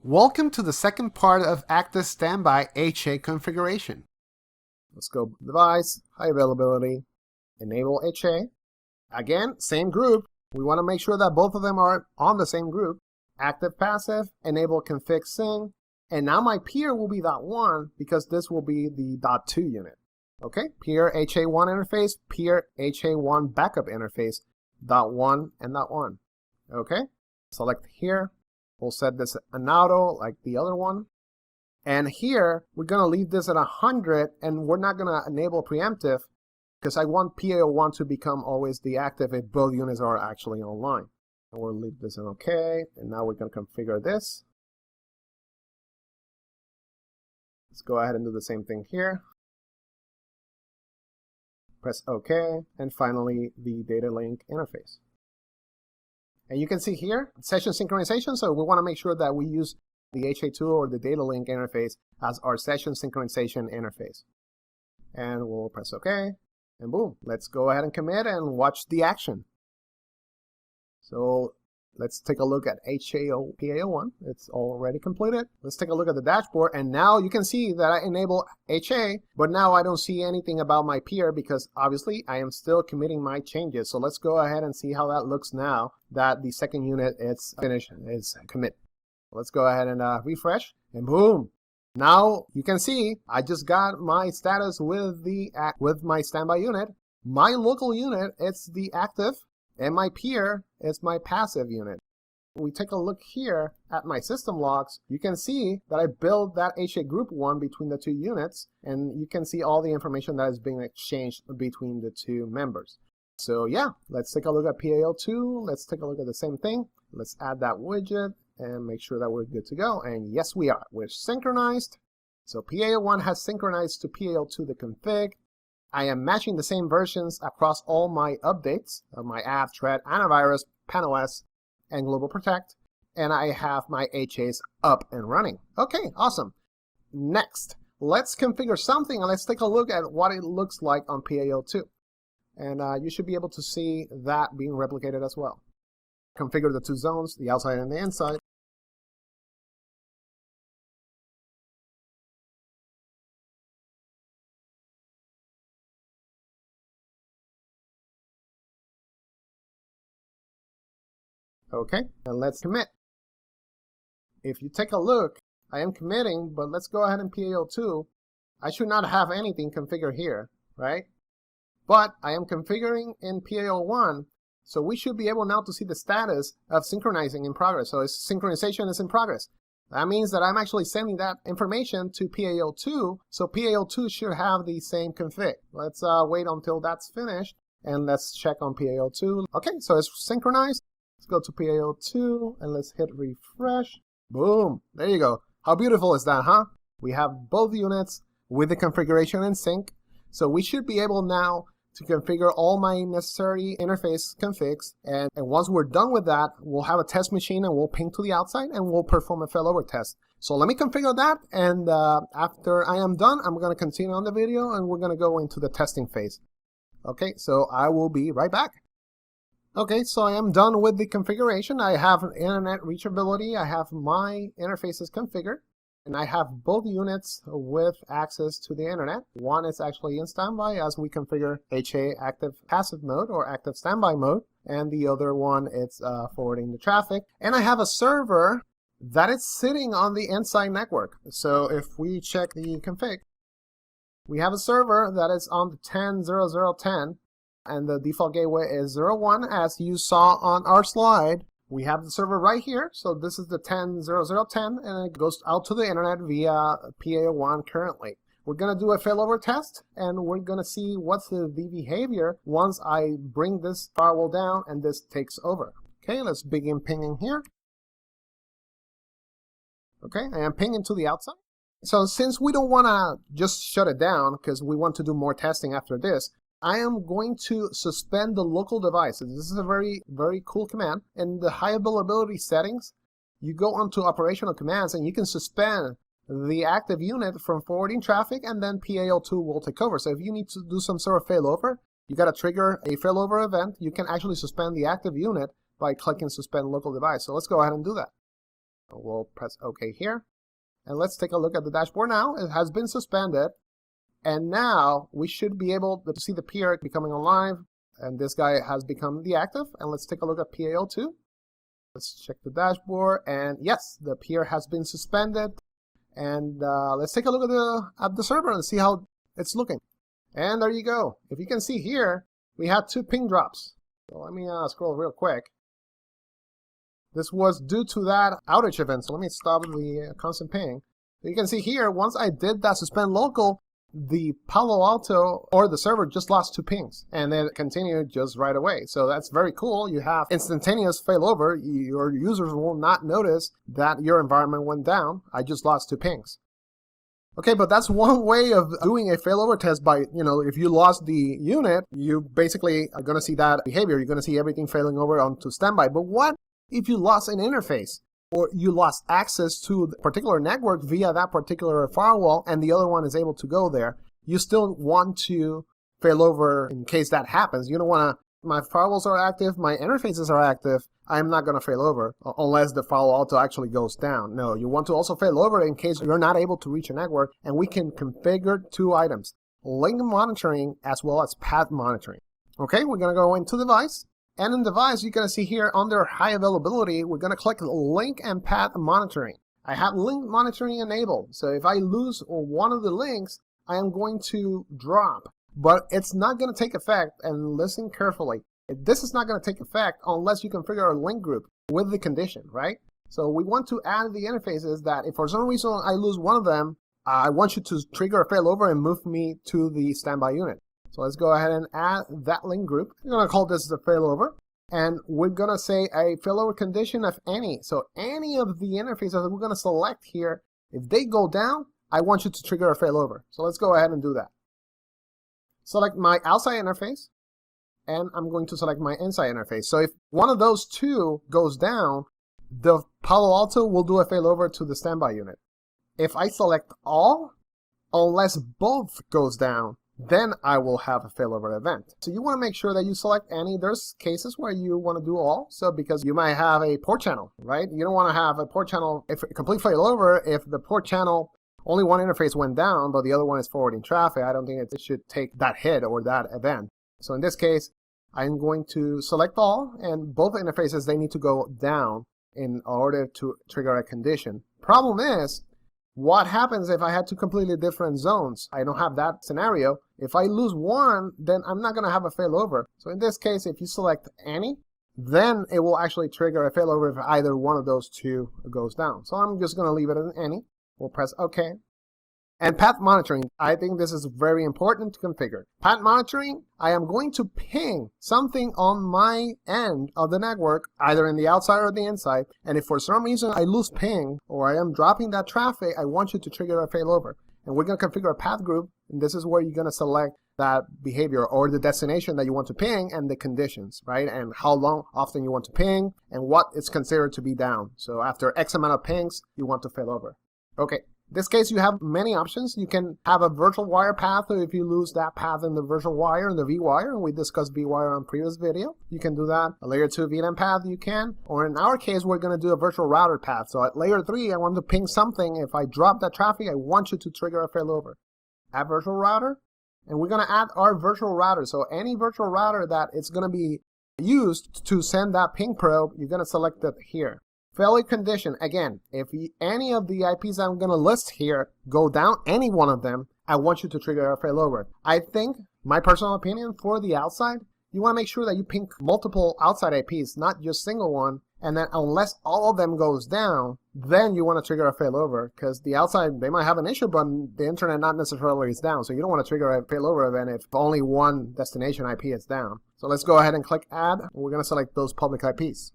Welcome to the second part of ActiveStandby HA configuration. Let's go device, high availability, enable HA. Again, same group. We want to make sure that both of them are on the same group. Active passive, enable config sing. And now my peer will be .1 because this will be the .2 unit. Okay, peer HA1 interface, peer HA1 backup interface, .1 and .1. Okay, select here. We'll set this an auto like the other one. And here, we're going to leave this at 100, and we're not going to enable preemptive because I want PA01 to become always the active if both units are actually online. And we'll leave this in OK. And now we're going to configure this. Let's go ahead and do the same thing here. Press OK. And finally, the data link interface. And you can see here, session synchronization, so we want to make sure that we use the HA2 or the data link interface as our session synchronization interface. And we'll press OK, and boom, let's go ahead and commit and watch the action. So let's take a look at PA01. It's already completed. Let's take a look at the dashboard, and now you can see that I enable HA, but now I don't see anything about my peer because obviously I am still committing my changes. So let's go ahead and see how that looks now that the second unit is finished, is commit. Let's go ahead and refresh, and boom. Now you can see I just got my status with my standby unit. My local unit, it's the active, and my peer is my passive unit. When we take a look here at my system logs, you can see that I built that HA group 1 between the two units, and you can see all the information that is being exchanged between the two members. So yeah, let's take a look at PA02. Let's take a look at the same thing. Let's add that widget and make sure that we're good to go. And yes, we are. We're synchronized. So PA01 has synchronized to PA02 the config. I am matching the same versions across all my updates of my app, thread, antivirus, PanOS, and Global Protect. And I have my HAs up and running. Okay, awesome. Next, let's configure something and let's take a look at what it looks like on PA02. And you should be able to see that being replicated as well. Configure the two zones, the outside and the inside. Okay, and let's commit. If you take a look, I am committing, but let's go ahead and PA02. I should not have anything configured here, right? But I am configuring in PA01, so we should be able now to see the status of synchronizing in progress. So synchronization is in progress. That means that I'm actually sending that information to PA02, so PA02 should have the same config. Let's wait until that's finished, and let's check on PA02. Okay, so it's synchronized. Let's go to PA02, and let's hit refresh. Boom, there you go. How beautiful is that, huh? We have both units with the configuration in sync, so we should be able now to configure all my necessary interface configs, and once we're done with that, we'll have a test machine and we'll ping to the outside and we'll perform a failover test. So let me configure that, and after I am done, I'm going to continue on the video and we're going to go into the testing phase. Okay, so I will be right back. Okay, so I am done with the configuration. I have internet reachability, I have my interfaces configured, and I have both units with access to the internet. One is actually in standby as we configure HA active passive mode or active standby mode, and the other one is forwarding the traffic. And I have a server that is sitting on the inside network. So if we check the config, we have a server that is on the 10.00.10, and the default gateway is 01 as you saw on our slide. We have the server right here, so this is the 10.00.10, and it goes out to the internet via PA01 currently. We're going to do a failover test, and we're going to see what's the behavior once I bring this firewall down and this takes over. Okay, let's begin pinging here. Okay, I am pinging to the outside. So since we don't want to just shut it down because we want to do more testing after this, I am going to suspend the local devices. This is a very, very cool command. In the high availability settings, you go onto operational commands and you can suspend the active unit from forwarding traffic, and then PA02 will take over. So if you need to do some sort of failover, you got to trigger a failover event. You can actually suspend the active unit by clicking suspend local device. So let's go ahead and do that. We'll press OK here. And let's take a look at the dashboard now. It has been suspended. And now we should be able to see the peer becoming alive. And this guy has become deactive. And let's take a look at PAO2. Let's check the dashboard. And yes, the peer has been suspended. And let's take a look at the server and see how it's looking. And there you go. If you can see here, we had 2 ping drops. So let me scroll real quick. This was due to that outage event. So let me stop the constant ping. You can see here, once I did that suspend local, the Palo Alto or the server just lost 2 pings and then it continued just right away. So that's very cool. You have instantaneous failover. Your users will not notice that your environment went down. I just lost 2 pings. Okay, but that's one way of doing a failover test by, if you lost the unit, you basically are going to see that behavior. You're going to see everything failing over onto standby. But what if you lost an interface or you lost access to the particular network via that particular firewall and the other one is able to go there? You still want to fail over in case that happens. You don't want to, my firewalls are active, my interfaces are active, I'm not going to fail over unless the Palo Alto actually goes down. No, you want to also fail over in case you're not able to reach a network, and we can configure 2 items, link monitoring as well as path monitoring. Okay, we're going to go into device. And in device, you're going to see here under high availability, we're going to click link and path monitoring. I have link monitoring enabled. So if I lose one of the links, I am going to drop. But it's not going to take effect, and listen carefully. This is not going to take effect unless you configure a link group with the condition, right? So we want to add the interfaces that if for some reason I lose one of them, I want you to trigger a failover and move me to the standby unit. So let's go ahead and add that link group. We're going to call this the failover. And we're going to say a failover condition of any. So any of the interfaces that we're going to select here, if they go down, I want you to trigger a failover. So let's go ahead and do that. Select my outside interface. And I'm going to select my inside interface. So if one of those 2 goes down, the Palo Alto will do a failover to the standby unit. If I select all, unless both goes down, then I will have a failover event. So you want to make sure that you select any. There's cases where you want to do all. So because you might have a port channel, right? You don't want to have a port channel, if complete failover, if the port channel, only one interface went down, but the other one is forwarding traffic, I don't think it should take that hit or that event. So in this case, I'm going to select all, and both interfaces, they need to go down in order to trigger a condition. Problem is, what happens if I had 2 completely different zones? I don't have that scenario. If I lose one, then I'm not going to have a failover. So in this case, if you select any, then it will actually trigger a failover if either one of those 2 goes down. So I'm just going to leave it as any. We'll press OK. And path monitoring, I think this is very important to configure. Path monitoring, I am going to ping something on my end of the network, either in the outside or the inside. And if for some reason I lose ping or I am dropping that traffic, I want you to trigger a failover. And we're going to configure a path group. And this is where you're going to select that behavior or the destination that you want to ping and the conditions, right? And how long, often you want to ping and what is considered to be down. So after X amount of pings, you want to failover. Okay. In this case, you have many options. You can have a virtual wire path if you lose that path in the virtual wire and the vWire, and we discussed vWire on previous video. You can do that. A layer 2 VLAN path you can, or in our case, we're going to do a virtual router path. So at layer 3, I want to ping something. If I drop that traffic, I want you to trigger a failover. Add virtual router, and we're going to add our virtual router. So any virtual router that it's going to be used to send that ping probe, you're going to select it here. Failure condition, again, if any of the IPs I'm going to list here go down, any one of them, I want you to trigger a failover. I think, my personal opinion, for the outside, you want to make sure that you ping multiple outside IPs, not just single one, and then unless all of them goes down, then you want to trigger a failover, because the outside, they might have an issue, but the internet not necessarily is down, so you don't want to trigger a failover event if only one destination IP is down. So let's go ahead and click Add, and we're going to select those public IPs.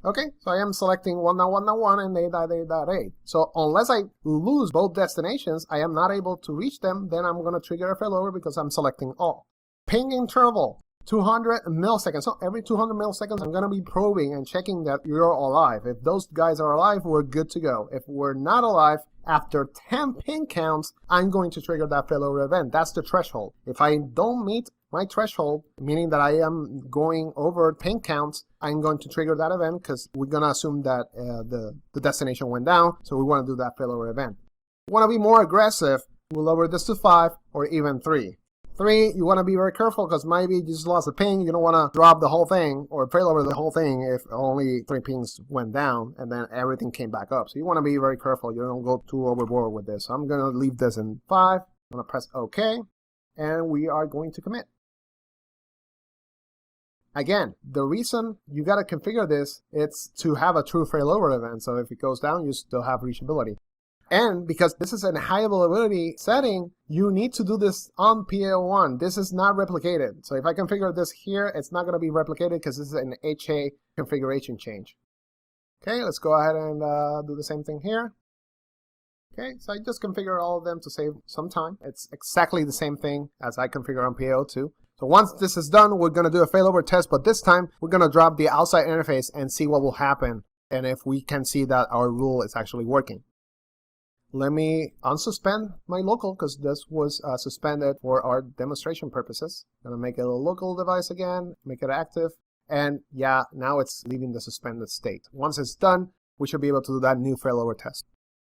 Okay, so I am selecting 1.1.1 and 8.8.8. So unless I lose both destinations, I am not able to reach them, then I'm going to trigger a failover because I'm selecting all. Ping interval, 200 milliseconds. So every 200 milliseconds, I'm going to be probing and checking that you're alive. If those guys are alive, we're good to go. If we're not alive, after 10 ping counts, I'm going to trigger that failover event. That's the threshold. If I don't meet my threshold, meaning that I am going over ping counts, I'm going to trigger that event because we're going to assume that the destination went down. So we want to do that failover event. We want to be more aggressive. We'll lower this to 5 or even 3. 3, you want to be very careful because maybe you just lost a ping. You don't want to drop the whole thing or failover the whole thing if only 3 pings went down and then everything came back up. So you want to be very careful. You don't go too overboard with this. So I'm going to leave this in 5. I'm going to press OK, and we are going to commit. Again, the reason you got to configure this, it's to have a true failover event. So if it goes down, you still have reachability. And because this is a high availability setting, you need to do this on PAO1. This is not replicated. So if I configure this here, it's not going to be replicated because this is an HA configuration change. Okay, let's go ahead and do the same thing here. Okay, so I just configure all of them to save some time. It's exactly the same thing as I configure on PAO2. So once this is done, we're going to do a failover test, but this time we're going to drop the outside interface and see what will happen and if we can see that our rule is actually working. Let me unsuspend my local because this was suspended for our demonstration purposes. I'm going to make it a local device again, make it active, and yeah, now it's leaving the suspended state. Once it's done, we should be able to do that new failover test.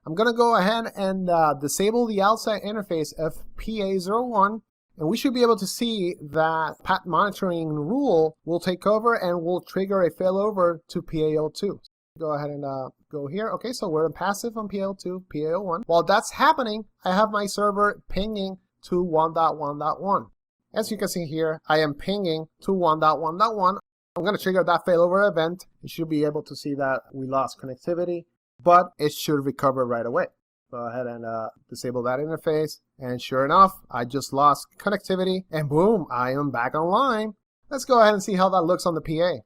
I'm going to go ahead and disable the outside interface of PA01, and we should be able to see that path monitoring rule will take over and will trigger a failover to PAO2. Go ahead and go here. Okay, so we're in passive on PAO2, PAO1. While that's happening, I have my server pinging to 1.1.1. As you can see here, I am pinging to 1.1.1. I'm going to trigger that failover event. You should be able to see that we lost connectivity, but it should recover right away. Go ahead and disable that interface. And sure enough, I just lost connectivity, and boom, I am back online. Let's go ahead and see how that looks on the PA.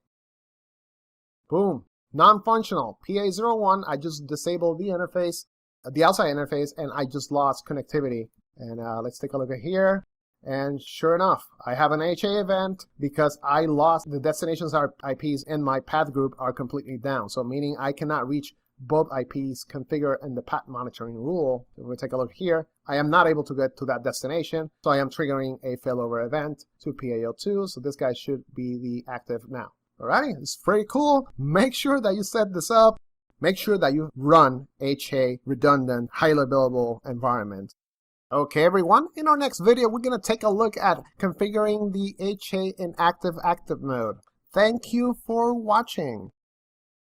Boom. Non-functional, PA01, I just disabled the interface, the outside interface, and I just lost connectivity. And let's take a look at here. And sure enough, I have an HA event because I lost the destinations IPs in my path group are completely down. So meaning I cannot reach both IPs configured in the path monitoring rule. If we take a look here, I am not able to get to that destination. So I am triggering a failover event to PAO2. So this guy should be the active now. Alrighty, it's pretty cool. Make sure that you set this up. Make sure that you run HA redundant, highly available environment. Okay, everyone, in our next video, we're going to take a look at configuring the HA in active mode. Thank you for watching.